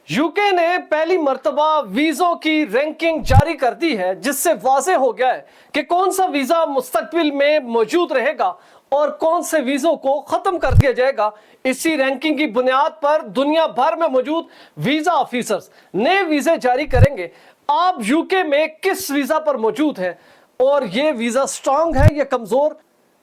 UK ने पहली मर्तबा वीज़ों की रैंकिंग जारी कर दी है, जिससे वाज़ेह हो गया है कि कौन सा वीज़ा मुस्तकबिल में मौजूद रहेगा और कौन से वीज़ों को ख़त्म कर दिया जाएगा। इसी रैंकिंग की बुनियाद पर दुनिया भर में मौजूद वीज़ा ऑफिसर्स नए वीज़े जारी करेंगे। आप यूके में किस वीज़ा पर मौजूद हैं और ये वीज़ा स्ट्रांग है या कमज़ोर?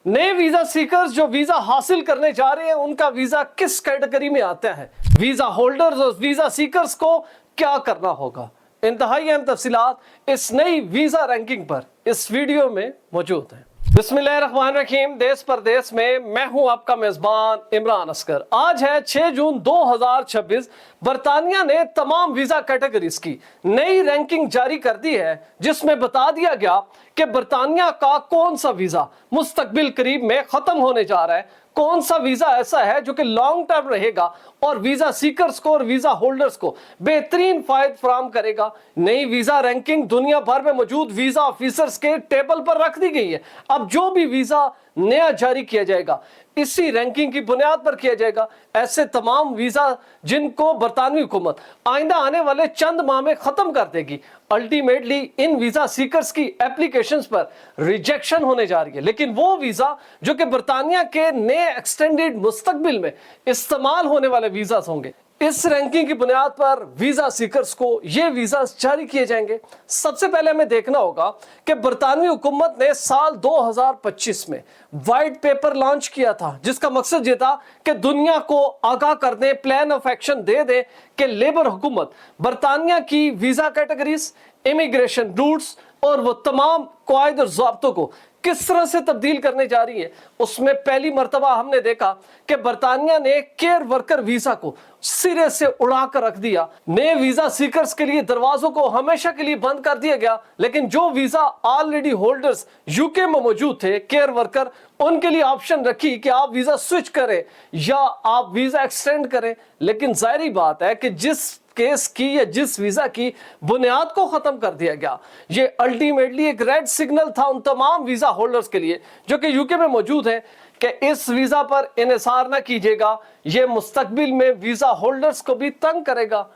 नए वीजा सीकर्स जो वीजा हासिल करने जा रहे हैं, उनका वीजा किस कैटेगरी में आता है? वीजा होल्डर्स और वीजा सीकर्स को क्या करना होगा? इंतहाई अहम तफसीलात इस नई वीजा रैंकिंग पर इस वीडियो में मौजूद हैं। बिस्मिल्लाहिर्रहमानिर्रहीम। देश परदेश में मैं हूं आपका मेजबान इमरान असगर। आज है 6 जून 2026। बरतानिया ने तमाम वीजा कैटेगरीज की नई रैंकिंग जारी कर दी है, जिसमें बता दिया गया कि बरतानिया का कौन सा वीजा मुस्तकबिल करीब में खत्म होने जा रहा है, कौन सा वीजा ऐसा है जो कि लॉन्ग टर्म रहेगा और वीजा सीकर्स को और वीजा होल्डर्स को बेहतरीन फायदा फराहम करेगा। नई वीजा रैंकिंग दुनिया भर में मौजूद वीजा ऑफिसर्स के टेबल पर रख दी गई है। अब जो भी वीजा नया जारी किया जाएगा इसी रैंकिंग की बुनियाद पर किया जाएगा। ऐसे तमाम वीजा जिनको बरतानवी हुकूमत आइंदा आने वाले चंद माह में खत्म कर देगी। अल्टीमेटली इन वीजा सीकर्स की एप्लीकेशंस पर रिजेक्शन होने जा रही है, लेकिन वो वीजा जो कि बरतानिया के नए एक्सटेंडेड मुस्तकबिल में इस्तेमाल होने वाले वीजा होंगे, इस रैंकिंग की बुनियाद पर वीजा सीकर्स को ये वीजा जारी किए जाएंगे। सबसे पहले हमें देखना होगा कि बरतानवी हुकूमत ने साल 2025 में व्हाइट पेपर लॉन्च किया था, जिसका मकसद ये था कि दुनिया को आगाह कर दे, प्लान ऑफ एक्शन दे दे कि लेबर हुकूमत बरतानिया की वीजा कैटेगरीज, इमिग्रेशन रूट्स और वो तमाम कवायद और ज़ाब्तों को किस तरह से तब्दील करने जा रही है। उसमें पहली मर्तबा हमने देखा कि बरतानिया ने केयर वर्कर वीजा को सिरे से उड़ा कर रख दिया। नए वीजा सीकर्स के लिए दरवाजों को हमेशा के लिए बंद कर दिया गया, लेकिन जो वीजा ऑलरेडी होल्डर्स यूके में मौजूद थे, केयर वर्कर, उनके लिए ऑप्शन रखी कि आप वीजा स्विच करें या आप वीजा एक्सटेंड करें। लेकिन जाहिर बात है कि जिस केस की या जिस वीजा की बुनियाद को खत्म कर दिया गया, ये अल्टीमेटली एक रेड सिग्नल था उन तमाम वीजा होल्डर्स के लिए जो कि यूके में मौजूद हैं कि इस वीजा पर इन्हिसार ना कीजिएगा, ये मुस्तकबिल में वीजा होल्डर्स को भी तंग करेगा।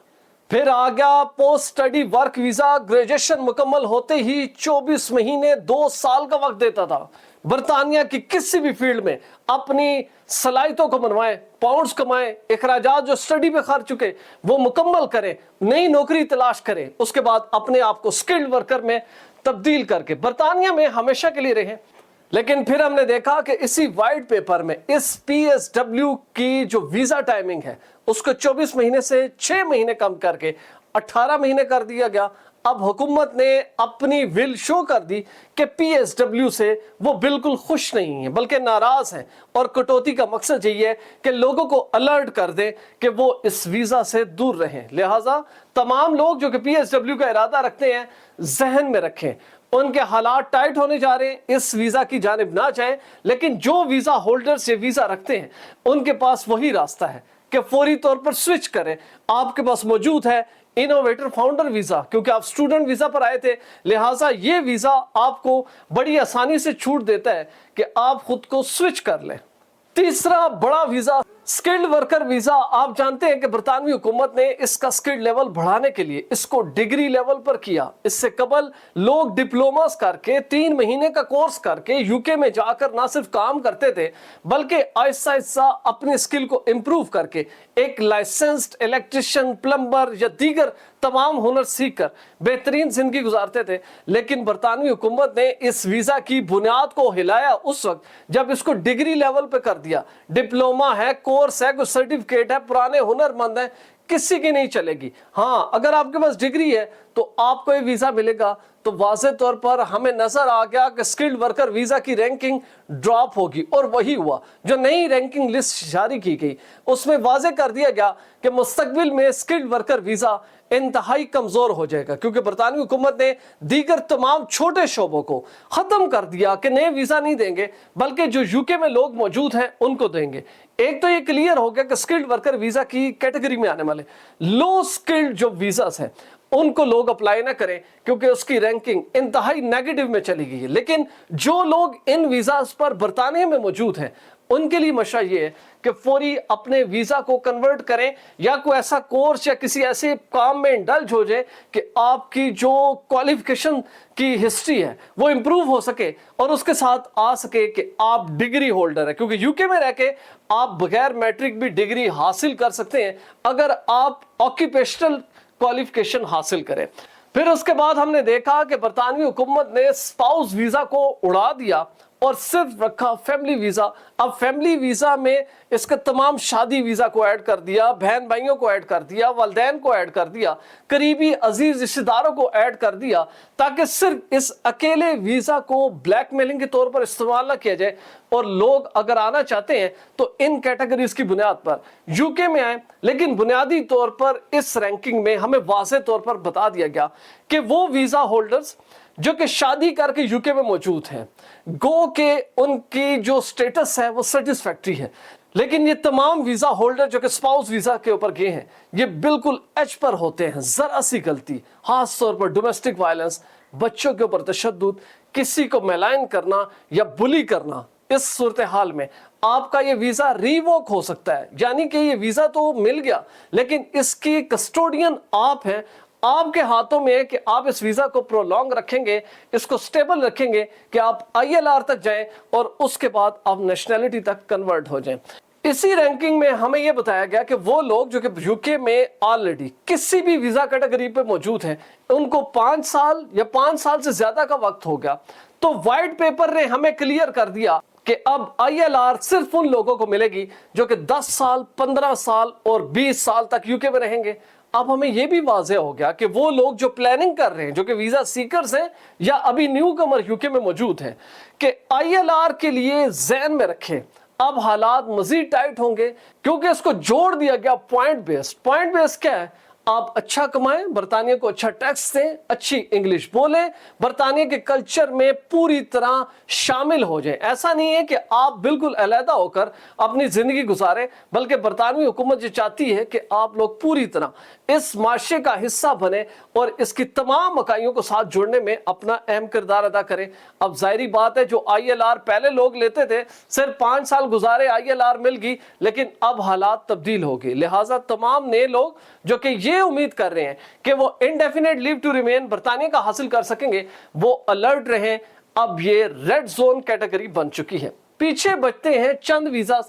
फिर आ गया post study work visa. Graduation मुकम्मल होते ही 24 महीने 2 साल का वक्त देता था बरतानिया की किसी भी फील्ड में अपनी सलाहियतों को बनवाएं, पाउंड्स कमाएं, अखराजात जो स्टडी पे खर्च चुके वो मुकम्मल करें, नई नौकरी तलाश करें, उसके बाद अपने आप को स्किल्ड वर्कर में तब्दील करके बरतानिया में हमेशा के लिए रहें। लेकिन फिर हमने देखा कि इसी व्हाइट पेपर में इस PSW की जो वीजा टाइमिंग है उसको 24 महीने से 6 महीने कम करके 18 महीने कर दिया गया। अब हुकूमत ने अपनी विल शो कर दी कि PSW से वो बिल्कुल खुश नहीं है बल्कि नाराज हैं, और कटौती का मकसद यही है कि लोगों को अलर्ट कर दे कि वो इस वीजा से दूर रहें। लिहाजा तमाम लोग जो कि PSW का इरादा रखते हैं जहन में रखें, उनके हालात टाइट होने जा रहे हैं, इस वीजा की जानिब ना जाएं। लेकिन जो वीजा होल्डर्स ये वीजा रखते हैं उनके पास वही रास्ता है कि फौरी तौर पर स्विच करें। आपके पास मौजूद है इनोवेटर फाउंडर वीजा, क्योंकि आप स्टूडेंट वीजा पर आए थे, लिहाजा ये वीजा आपको बड़ी आसानी से छूट देता है कि आप खुद को स्विच कर लें। तीसरा बड़ा वीजा स्किल्ड वर्कर वीजा। आप जानते हैं कि बरतानवी हुकूमत ने इसका स्किल्ड लेवल बढ़ाने के लिए इसको डिग्री लेवल पर किया। इससे कबल लोग डिप्लोमास करके 3 महीने का कोर्स करके यूके में जाकर ना सिर्फ काम करते थे बल्कि आहिस्ता आहिस्ता अपनी स्किल को इम्प्रूव करके एक लाइसेंस्ड इलेक्ट्रिशियन, प्लम्बर या दीगर तमाम हुनर सीख कर बेहतरीन जिंदगी गुजारते थे। लेकिन बरतानवी हुकूमत ने इस वीजा की बुनियाद को हिलाया उस वक्त जब इसको डिग्री लेवल पे कर दिया। डिप्लोमा है, कोर्स है, कोई सर्टिफिकेट है, पुराने हुनरमंद है, किसी की नहीं चलेगी। हाँ, अगर आपके पास डिग्री है तो आपको ये वीजा मिलेगा। तो वाज़े तौर पर हमें नजर आ गया कि स्किल्ड वर्कर वीजा की रैंकिंग ड्रॉप होगी, और वही हुआ। जो नई रैंकिंग लिस्ट जारी की गई उसमें वाज़े कर दिया गया कि मुस्तकबिल में स्किल्ड वर्कर वीजा इंतहाई कमजोर हो जाएगा, क्योंकि बरतानवी हुकूमत ने दीगर तमाम छोटे शोबों को खत्म कर दिया कि नए वीजा नहीं देंगे बल्कि जो यूके में लोग मौजूद हैं उनको देंगे। एक तो ये क्लियर हो गया कि स्किल्ड वर्कर वीजा की कैटेगरी में आने वाले लो स्किल्ड जो वीजास हैं उनको लोग अप्लाई ना करें क्योंकि उसकी रैंकिंग इंतहाई नेगेटिव में चली गई है। लेकिन जो लोग इन वीज़ास पर बरतानिया में मौजूद हैं उनके लिए मशवरा ये है कि फौरी अपने वीज़ा को कन्वर्ट करें या कोई ऐसा कोर्स या किसी ऐसे काम में इंडल्ज हो जाए कि आपकी जो क्वालिफिकेशन की हिस्ट्री है वो इंप्रूव हो सके और उसके साथ आ सके कि आप डिग्री होल्डर है, क्योंकि यूके में रह के आप बगैर मैट्रिक भी डिग्री हासिल कर सकते हैं अगर आप ऑक्यूपेशनल क्वालिफिकेशन हासिल करें। फिर उसके बाद हमने देखा कि बरतानवी हुकूमत ने स्पाउस वीज़ा को उड़ा दिया और सिर्फ रखा फैमिली वीज़ा। अब फैमिली वीज़ा में इसका तमाम शादी वीज़ा को ऐड कर दिया, बहन भाइयों को ऐड कर दिया, वालिदैन को ऐड कर दिया, करीबी अजीज रिश्तेदारों को ऐड कर दिया, ताकि सिर्फ इस अकेले वीज़ा को ब्लैकमेलिंग के तौर पर इस्तेमाल ना किया जाए और लोग अगर आना चाहते हैं तो इन कैटेगरीज की बुनियाद पर यूके में आए। लेकिन बुनियादी तौर पर इस रैंकिंग में हमें वाज़ेह तौर पर बता दिया गया कि वो वीज़ा होल्डर्स जो कि शादी करके यूके में मौजूद हैं, गो के उनकी जो स्टेटस है वो सेटिस्फैक्ट्री है। लेकिन ये तमाम वीज़ा होल्डर जो कि स्पाउस वीज़ा के ऊपर गए हैं ये बिल्कुल एज पर होते हैं। ज़रा सी गलती, खास तौर पर डोमेस्टिक वायलेंस, बच्चों के ऊपर तशद्दुद, किसी को मैलाइन करना या बुली करना, इस सूरत हाल में आपका ये वीज़ा रिवोक हो सकता है। यानी कि ये वीज़ा तो मिल गया लेकिन इसकी कस्टोडियन आप हैं, आपके हाथों में है कि आप इस वीज़ा को प्रोलॉन्ग रखेंगे, इसको स्टेबल रखेंगे कि आप ILR तक जाएं और उसके बाद आप नेशनैलिटी तक कन्वर्ट हो जाएं। इसी रैंकिंग में हमें यह बताया गया कि वो लोग जो कि यूके में ऑलरेडी किसी भी वीज़ा कैटेगरी पे मौजूद हैं उनको 5 साल या 5 साल से ज्यादा का वक्त हो गया, तो वाइट पेपर ने हमें क्लियर कर दिया कि अब ILR सिर्फ उन लोगों को मिलेगी जो कि 10 साल, 15 साल और 20 साल तक यूके में रहेंगे। अब हमें यह भी वाज़ेह हो गया कि वो लोग जो प्लानिंग कर रहे हैं, जो कि वीज़ा सीकर्स हैं या अभी न्यू कमर यूके में मौजूद हैं, कि ILR के लिए ज़हन में रखें अब हालात मजीद टाइट होंगे क्योंकि इसको जोड़ दिया गया पॉइंट बेस्ड। पॉइंट बेस्ड क्या है? आप अच्छा कमाएं, बरतानिया को अच्छा टैक्स दें, अच्छी इंग्लिश बोलें, बरतानिया के कल्चर में पूरी तरह शामिल हो जाएं। ऐसा नहीं है कि आप बिल्कुल अलहदा होकर अपनी जिंदगी गुजारें, बल्कि बरतानवी हुकूमत ये चाहती है कि आप लोग पूरी तरह इस माशरे का हिस्सा बने और इसकी तमाम इकाइयों को साथ जोड़ने में अपना अहम किरदार अदा करें। अब जाहिर बात है जो ILR पहले लोग लेते थे, सिर्फ 5 साल गुजारे ILR मिल गई, लेकिन अब हालात तब्दील हो गए। लिहाजा तमाम नए लोग जो कि ये उम्मीद कर रहे हैं कि वो इंडेफिनेट लीव टू रिमेन बरतानिया का हासिल कर सकेंगे, वो अलर्ट रहें। अब ये रेड जोन कैटेगरी बन चुकी है। पीछे बचते हैं चंद visa: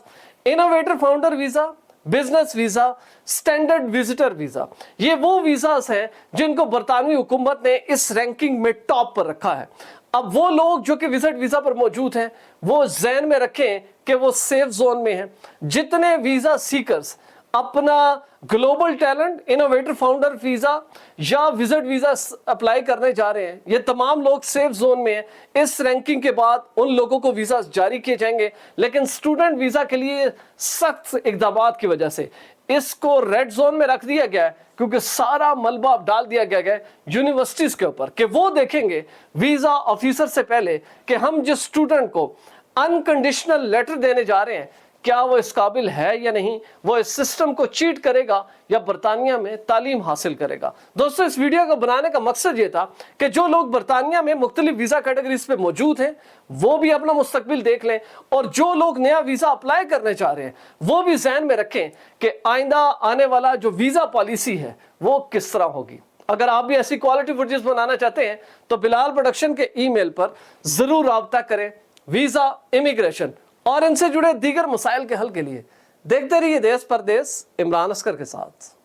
innovator founder visa, business visa, standard visitor visa. ये वो वीजास हैं जिनको बरतानवी हुकूमत ने इस रैंकिंग में टॉप पर रखा है। अब वो लोग जो कि विजिट वीजा पर मौजूद हैं वो ज़हन में रखें कि वो सेफ जोन में हैं। जितने वीजा सीकर्स अपना global talent, innovator founder visa या विजिट वीजा अप्लाई करने जा रहे हैं, ये तमाम लोग सेफ जोन में हैं। इस रैंकिंग के बाद उन लोगों को वीजा जारी किए जाएंगे, लेकिन स्टूडेंट वीजा के लिए सख्त इकदाम की वजह से इसको रेड जोन में रख दिया गया है, क्योंकि सारा मलबा अब डाल दिया गया है यूनिवर्सिटीज के ऊपर कि वो देखेंगे वीजा ऑफिसर से पहले कि हम जिस स्टूडेंट को अनकंडीशनल लेटर देने जा रहे हैं क्या वो इस काबिल है या नहीं, वो इस सिस्टम को चीट करेगा या बरतानिया में तालीम हासिल करेगा। दोस्तों, इस वीडियो को बनाने का मकसद ये था कि जो लोग बरतानिया में मुख्तलिफ वीजा कैटेगरीज पे मौजूद हैं वो भी अपना मुस्तकबिल देख लें, और जो लोग नया वीजा अप्लाई करने चाह रहे हैं वो भी ज़हन में रखें कि आइंदा आने वाला जो वीजा पॉलिसी है वो किस तरह होगी। अगर आप भी ऐसी क्वालिटी वीडियोस बनाना चाहते हैं तो बिलाल प्रोडक्शन के ईमेल पर जरूर राब्ता करें। वीजा, इमिग्रेशन और इनसे जुड़े दीगर मसाइल के हल के लिए देखते रहिए देश परदेश इमरान असकर के साथ।